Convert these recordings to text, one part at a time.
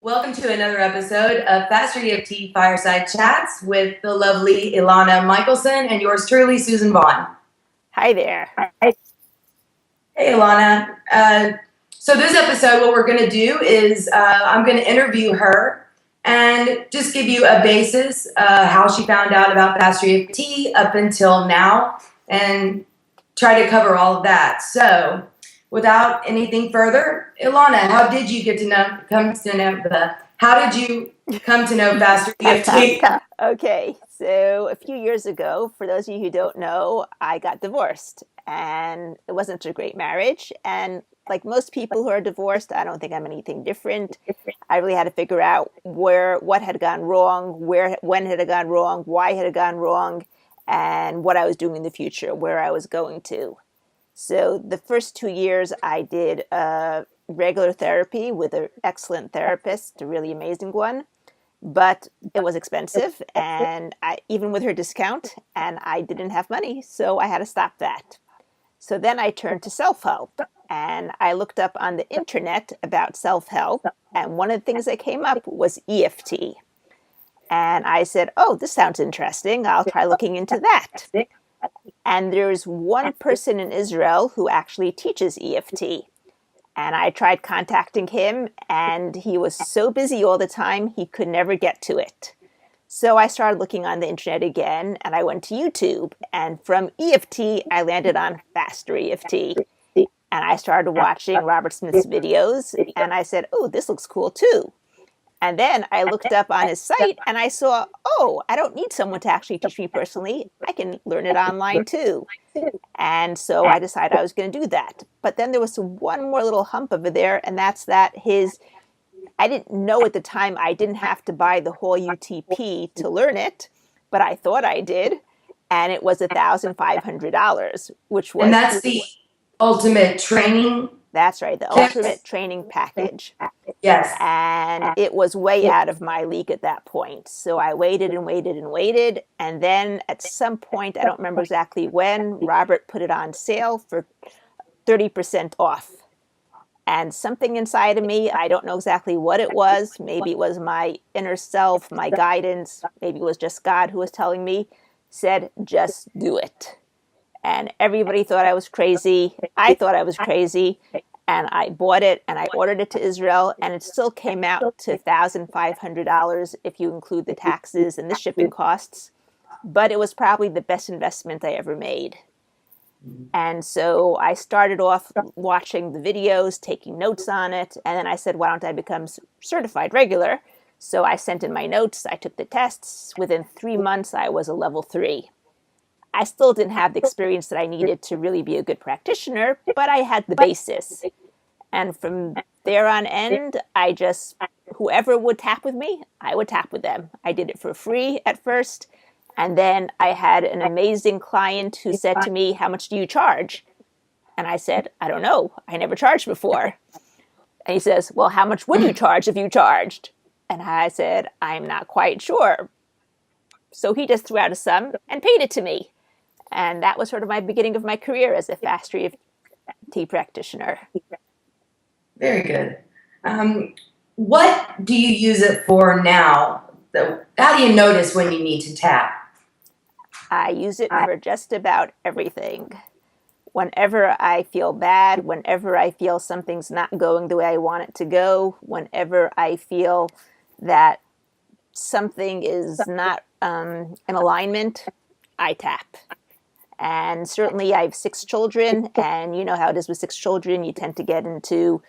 Welcome to another episode of Faster EFT Fireside Chats with the lovely Elana Michelson and yours truly, Suzan Vaughn. Hi there. Hey, Elana. So this episode, what we're going to do is I'm going to interview her and just give you a basis, how she found out about Faster EFT up until now, and try to cover all of that. So without anything further, Elana, how did you come to know Faster EFT? Okay, so a few years ago, for those of you who don't know, I got divorced and it wasn't a great marriage. And like most people who are divorced, I don't think I'm anything different. I really had to figure out what had gone wrong, when had it gone wrong, why had it gone wrong, and what I was doing in the future, where I was going to. So the first 2 years I did regular therapy with an excellent therapist, a really amazing one. But it was expensive, and even with her discount, and I didn't have money, so I had to stop that. So then I turned to self-help, and I looked up on the internet about self-help, and one of the things that came up was EFT. And I said, oh, this sounds interesting. I'll try looking into that. And there's one person in Israel who actually teaches EFT. And I tried contacting him, and he was so busy all the time, he could never get to it. So I started looking on the internet again, and I went to YouTube. And from EFT, I landed on Faster EFT. And I started watching Robert Smith's videos, and I said, oh, this looks cool too. And then I looked up on his site, and I saw, oh, I don't need someone to actually teach me personally. I can learn it online too. And so I decided I was going to do that. But then there was one more little hump over there, and that's that I didn't know at the time I didn't have to buy the whole UTP to learn it, but I thought I did. And it was $1,500, which was... And that's the ultimate training. That's right, the ultimate training package. Yes. And it was way out of my league at that point. So I waited and waited and waited. And then at some point, I don't remember exactly when, Robert put it on sale for 30% off. And something inside of me, I don't know exactly what it was. Maybe it was my inner self, my guidance. Maybe it was just God who was telling me, said, just do it. And everybody thought I was crazy. I thought I was crazy. And I bought it, and I ordered it to Israel, and it still came out to $1,500 if you include the taxes and the shipping costs. But it was probably the best investment I ever made. And so I started off watching the videos, taking notes on it, and then I said, why don't I become certified regular? So I sent in my notes, I took the tests. Within 3 months, I was a level 3. I still didn't have the experience that I needed to really be a good practitioner, but I had the basis. And from there on end, whoever would tap with me, I would tap with them. I did it for free at first. And then I had an amazing client who said to me, how much do you charge? And I said, I don't know. I never charged before. And he says, well, how much would you charge if you charged? And I said, I'm not quite sure. So he just threw out a sum and paid it to me. And that was sort of my beginning of my career as a Faster EFT practitioner. Very good. What do you use it for now? How do you notice when you need to tap? I use it for just about everything. Whenever I feel bad, whenever I feel something's not going the way I want it to go, whenever I feel that something is not in alignment, I tap. And certainly I have 6 children, and you know how it is with 6 children. You tend to get into,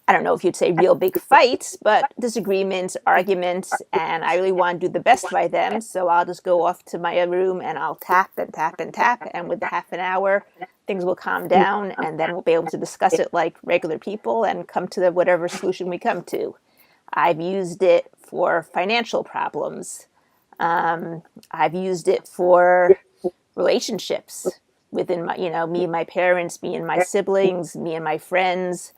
I don't know if you'd say real big fights, but disagreements, arguments, and I really want to do the best by them. So I'll just go off to my room and I'll tap and tap and tap. And with half an hour, things will calm down, and then we'll be able to discuss it like regular people and come to whatever solution we come to. I've used it for financial problems. I've used it for relationships within my, me and my parents, me and my siblings, me and my friends.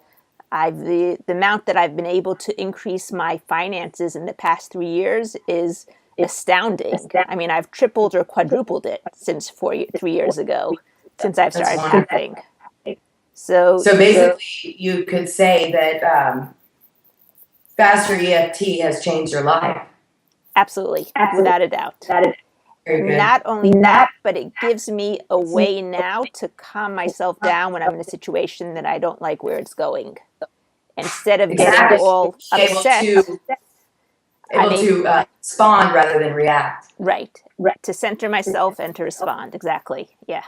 The amount that I've been able to increase my finances in the past 3 years is astounding. I mean, I've tripled or quadrupled it since 3 years ago, since I've started tapping. So basically, you could say that Faster EFT has changed your life. Absolutely, without a doubt. Very good. Not only that, but it gives me a way now to calm myself down when I'm in a situation that I don't like where it's going. Instead of getting Exactly. all upset, able to respond rather than react. Right. To center myself and to respond. Exactly. Yeah.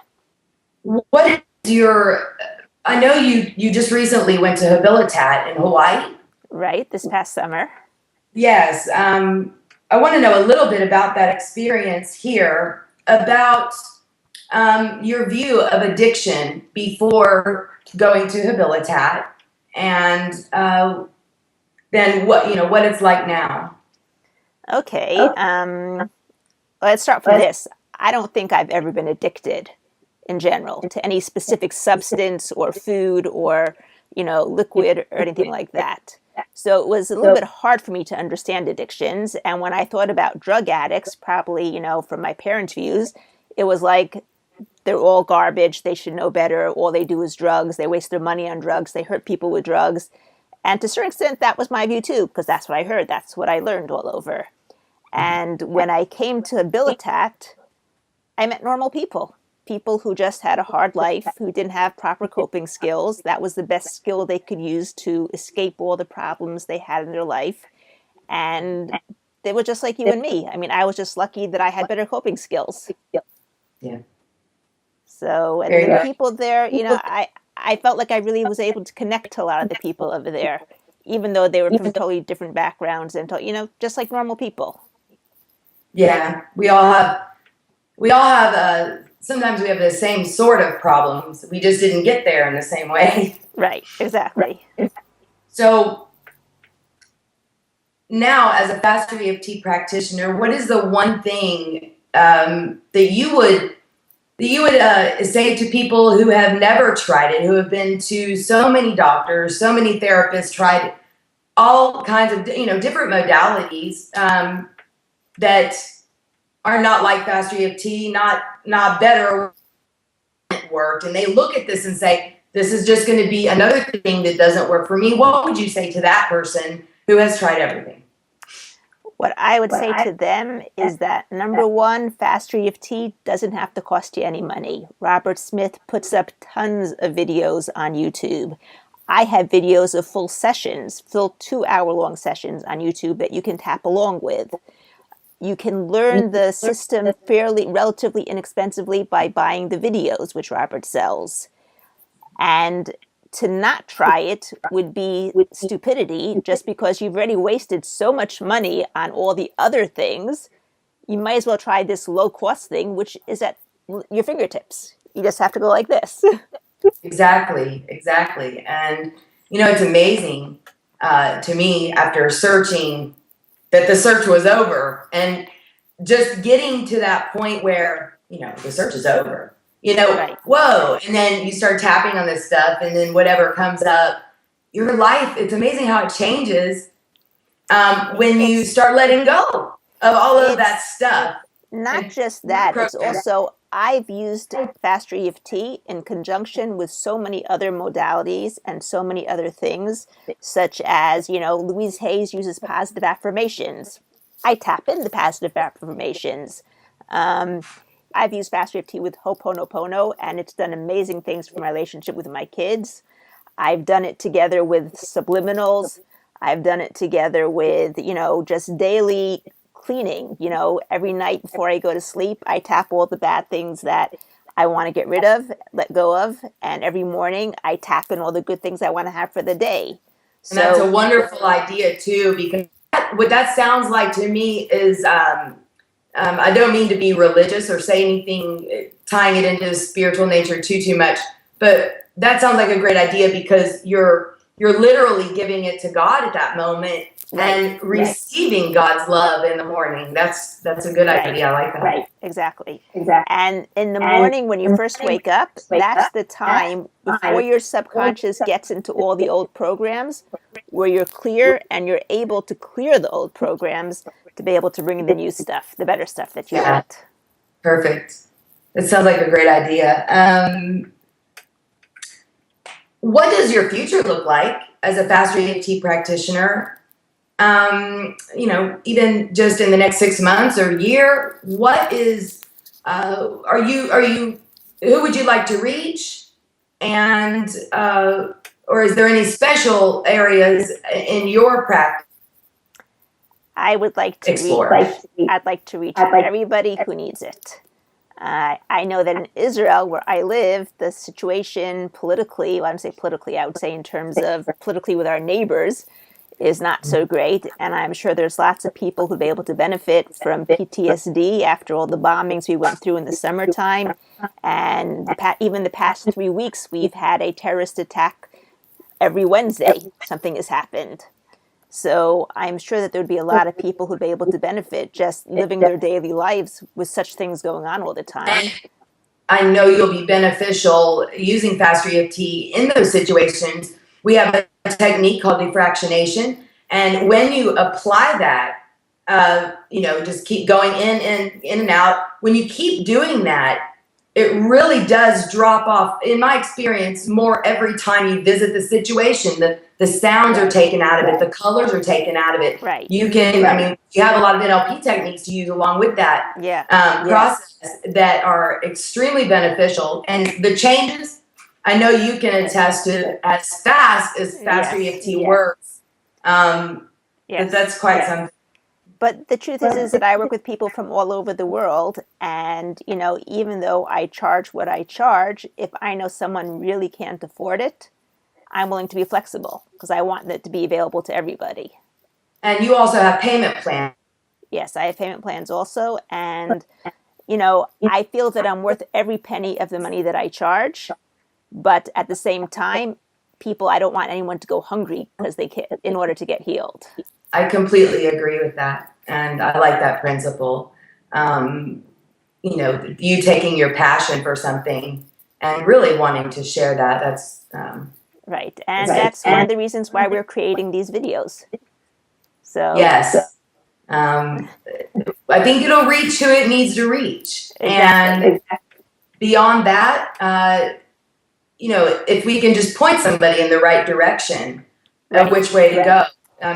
What is your? I know you just recently went to Habilitat in Hawaii. Right. This past summer. Yes. I want to know a little bit about that experience here, about your view of addiction before going to Habilitat, and then what it's like now. Okay. Let's start from this. I don't think I've ever been addicted in general to any specific substance or food or, liquid or anything like that. So it was a little bit hard for me to understand addictions. And when I thought about drug addicts, probably, from my parents' views, it was like they're all garbage. They should know better. All they do is drugs. They waste their money on drugs. They hurt people with drugs. And to a certain extent, that was my view too, because that's what I heard. That's what I learned all over. And when I came to Habilitat, I met normal people. People who just had a hard life, who didn't have proper coping skills. That was the best skill they could use to escape all the problems they had in their life. And they were just like you and me. I mean, I was just lucky that I had better coping skills. Yeah. So, and the people there, I felt like I really was able to connect to a lot of the people over there, even though they were from totally different backgrounds and, just like normal people. Yeah, we all have sometimes we have the same sort of problems. We just didn't get there in the same way. Right, exactly. So now, as a faster EFT practitioner, what is the one thing that you would say to people who have never tried it, who have been to so many doctors, so many therapists, tried all kinds of different modalities that are not like faster EFT, not better, worked, and they look at this and say, this is just going to be another thing that doesn't work for me. What would you say to that person who has tried everything? What I would say to them is that, number one, faster EFT doesn't have to cost you any money. Robert Smith puts up tons of videos on YouTube. I have videos of full sessions, full 2-hour-long sessions on YouTube that you can tap along with. You can learn the system relatively inexpensively by buying the videos, which Robert sells. And to not try it would be stupidity, just because you've already wasted so much money on all the other things. You might as well try this low-cost thing, which is at your fingertips. You just have to go like this. Exactly. And, it's amazing to me, after searching, that the search was over, and just getting to that point where, the search is over, Right. Whoa. And then you start tapping on this stuff, and then whatever comes up, your life, it's amazing how it changes when you start letting go of all of that stuff. Not just that, it's also, I've used faster EFT in conjunction with so many other modalities and so many other things, such as, Louise Hayes uses positive affirmations. I tap into positive affirmations. I've used faster EFT with Ho'oponopono, and it's done amazing things for my relationship with my kids. I've done it together with subliminals. I've done it together with, just daily cleaning. Every night before I go to sleep, I tap all the bad things that I want to get rid of, let go of. And every morning I tap in all the good things I want to have for the day. And that's a wonderful idea too, because what that sounds like to me is, I don't mean to be religious or say anything tying it into spiritual nature too much, but that sounds like a great idea, because you're literally giving it to God at that moment. Right. And receiving God's love in the morning. That's a good idea. I like that. Right, exactly. And in the morning when you first wake up, that's the time before your subconscious gets into all the old programs, where you're clear and you're able to clear the old programs to be able to bring in the new stuff, the better stuff that you want. Perfect. That sounds like a great idea. What does your future look like as a faster EFT practitioner? even just in the next 6 months or year, what is, who would you like to reach? And, or is there any special areas in your practice I would like to explore? I'd like to reach everybody who needs it. I know that in Israel, where I live, the situation politically, well, I would say politically, I would say in terms of politically with our neighbors, is not so great. And I'm sure there's lots of people who'll be able to benefit from PTSD after all the bombings we went through in the summertime. And even the past 3 weeks, we've had a terrorist attack every Wednesday. Something has happened. So I'm sure that there'd be a lot of people who'd be able to benefit just living their daily lives with such things going on all the time. I know you'll be beneficial using fast EFT in those situations. We have a technique called defractionation, and when you apply that, just keep going in and out. When you keep doing that, it really does drop off. In my experience, more every time you visit the situation, the sounds are taken out of it, the colors are taken out of it. Right. You can, I mean, you have a lot of NLP techniques to use along with that process that are extremely beneficial. And the changes, I know you can attest to as fast EFT works. That's quite something. But the truth is that I work with people from all over the world. And, even though I charge what I charge, if I know someone really can't afford it, I'm willing to be flexible because I want it to be available to everybody. And you also have payment plans. Yes, I have payment plans also. And, I feel that I'm worth every penny of the money that I charge. But at the same time, I don't want anyone to go hungry because they can't, in order to get healed. I completely agree with that. And I like that principle. You taking your passion for something and really wanting to share that. That's right. And that's one of the reasons why we're creating these videos. So yes. I think it'll reach who it needs to reach. Exactly. And beyond that, if we can just point somebody in the right direction of which way to go.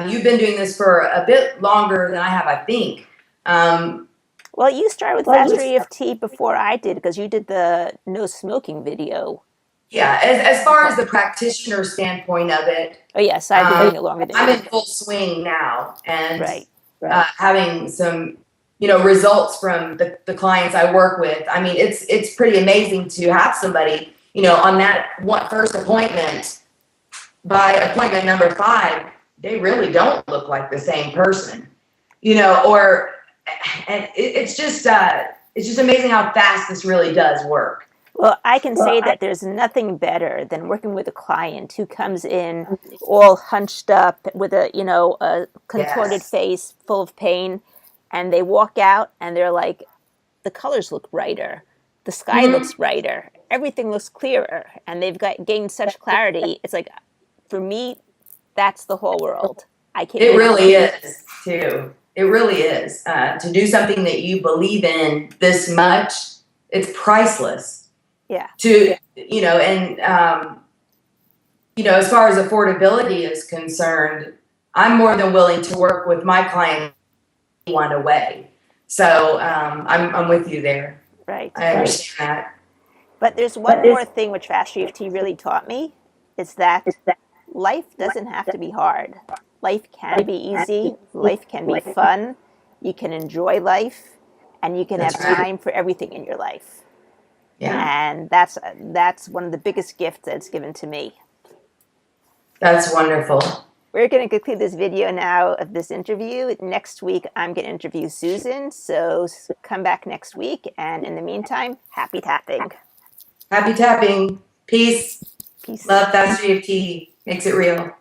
You've been doing this for a bit longer than I have, I think. Well, you started with Fast EFT before I did because you did the no smoking video. Yeah, as far as the practitioner standpoint of it. Oh, yes, I've been doing it longer than I'm in full swing now and right. Having some, results from the clients I work with. I mean, it's pretty amazing to have somebody, on that first appointment, by appointment number 5, they really don't look like the same person, and it's just amazing how fast this really does work. Well, I can say that there's nothing better than working with a client who comes in all hunched up with a contorted face full of pain, and they walk out and they're like, the colors look brighter, the sky looks brighter, everything looks clearer, and they've gained such clarity. It's like, for me, that's the whole world. It really is too. It really is. To do something that you believe in this much, it's priceless. Yeah. As far as affordability is concerned, I'm more than willing to work with my client one away. So I'm with you there. Right. I understand that. But there's one more thing which Fast EFT really taught me, is that life doesn't have to be hard. Life can be easy. Life can be fun. You can enjoy life, and you can have time for everything in your life. Yeah. And that's one of the biggest gifts that's given to me. That's wonderful. We're going to conclude this video now of this interview. Next week, I'm going to interview Suzan. So come back next week. And in the meantime, happy tapping. Happy tapping. Peace. Peace. Love Fast EFT. Makes it real.